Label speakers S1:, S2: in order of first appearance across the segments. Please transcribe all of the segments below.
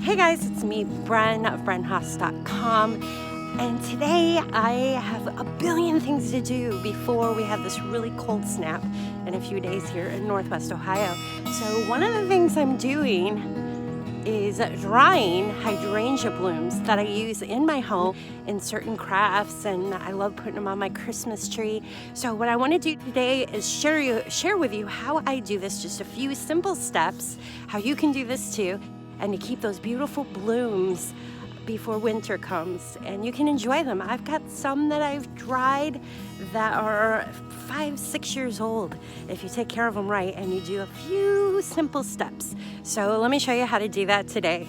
S1: Hey guys, it's me, Bren of BrenHaas.com, and today I have a billion things to do before we have this really cold snap in a few days here in Northwest Ohio. So one of the things I'm doing is drying hydrangea blooms that I use in my home in certain crafts, and I love putting them on my Christmas tree. So what I want to do today is share with you how I do this, just a few simple steps, how you can do this too, and to keep those beautiful blooms before winter comes and you can enjoy them. I've got some that I've dried that are 5-6 years old if you take care of them right and you do a few simple steps. So let me show you how to do that today.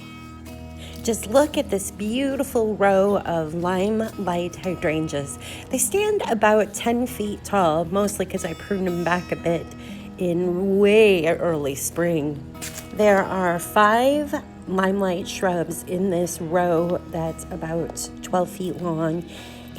S1: Just look at this beautiful row of limelight hydrangeas. They stand about 10 feet tall, mostly because I pruned them back a bit in way early spring. There are 5 limelight shrubs in this row that's about 12 feet long,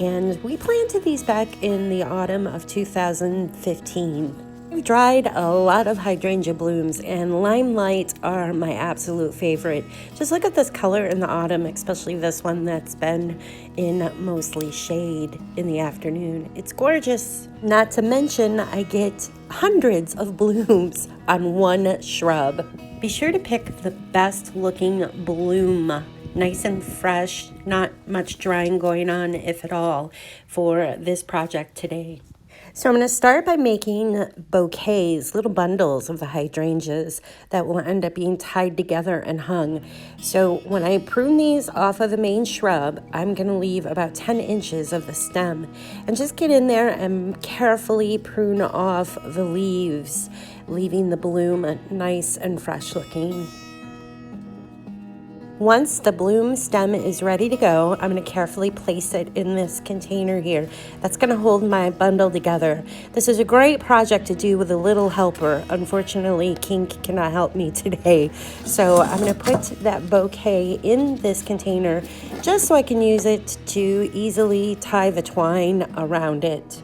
S1: and we planted these back in the autumn of 2015. I've dried a lot of hydrangea blooms, and limelight are my absolute favorite. Just look at this color in the autumn, especially this one that's been in mostly shade in the afternoon. It's gorgeous. Not to mention, I get hundreds of blooms on one shrub. Be sure to pick the best looking bloom, nice and fresh, not much drying going on, if at all, for this project today. So I'm going to start by making bouquets, little bundles of the hydrangeas that will end up being tied together and hung. So when I prune these off of the main shrub, I'm going to leave about 10 inches of the stem and just get in there and carefully prune off the leaves, leaving the bloom nice and fresh looking. Once the bloom stem is ready to go, I'm going to carefully place it in this container here. That's going to hold my bundle together. This is a great project to do with a little helper. Unfortunately, Kink cannot help me today. So I'm going to put that bouquet in this container just so I can use it to easily tie the twine around it.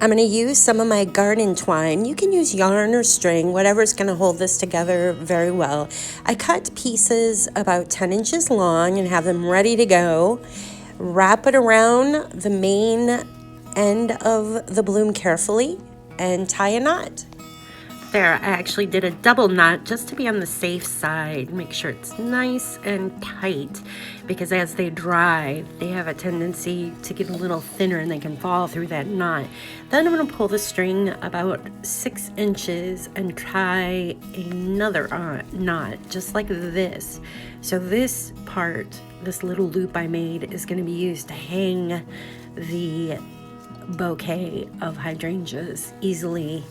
S1: I'm going to use some of my garden twine. You can use yarn or string, whatever's going to hold this together very well. I cut pieces about 10 inches long and have them ready to go. Wrap it around the main end of the bloom carefully and tie a knot. There, I actually did a double knot just to be on the safe side. Make sure it's nice and tight, because as they dry, they have a tendency to get a little thinner and they can fall through that knot. Then I'm going to pull the string about 6 inches and tie another knot, just like this. So this part, this little loop I made, is going to be used to hang the bouquet of hydrangeas easily.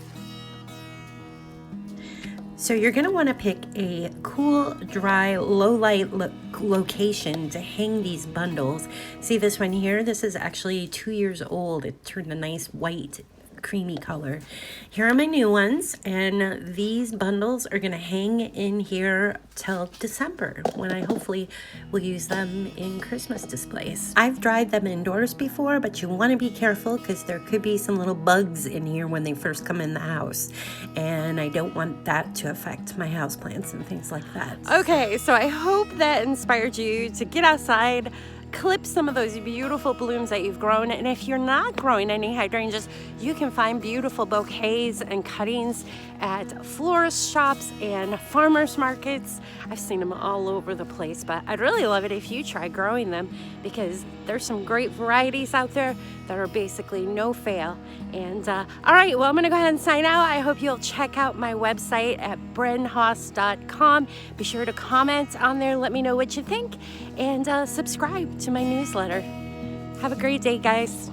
S1: So you're going to want to pick a cool, dry, low light location to hang these bundles. See this one here? This is actually 2 years old. It turned a nice white, creamy color. Here are my new ones, and these bundles are going to hang in here till December, when I hopefully will use them in Christmas displays. I've dried them indoors before, but you want to be careful because there could be some little bugs in here when they first come in the house, and I don't want that to affect my houseplants and things like that. Okay, so I hope that inspired you to get outside, clip some of those beautiful blooms that you've grown, and if you're not growing any hydrangeas, you can find beautiful bouquets and cuttings at florist shops and farmers markets. I've seen them all over the place, but I'd really love it if you try growing them, because there's some great varieties out there that are basically no fail. And all right, well, I'm gonna go ahead and sign out. I hope you'll check out my website at BrenHaas.com. Be sure to comment on there, let me know what you think, and subscribe to my newsletter. Have a great day, guys.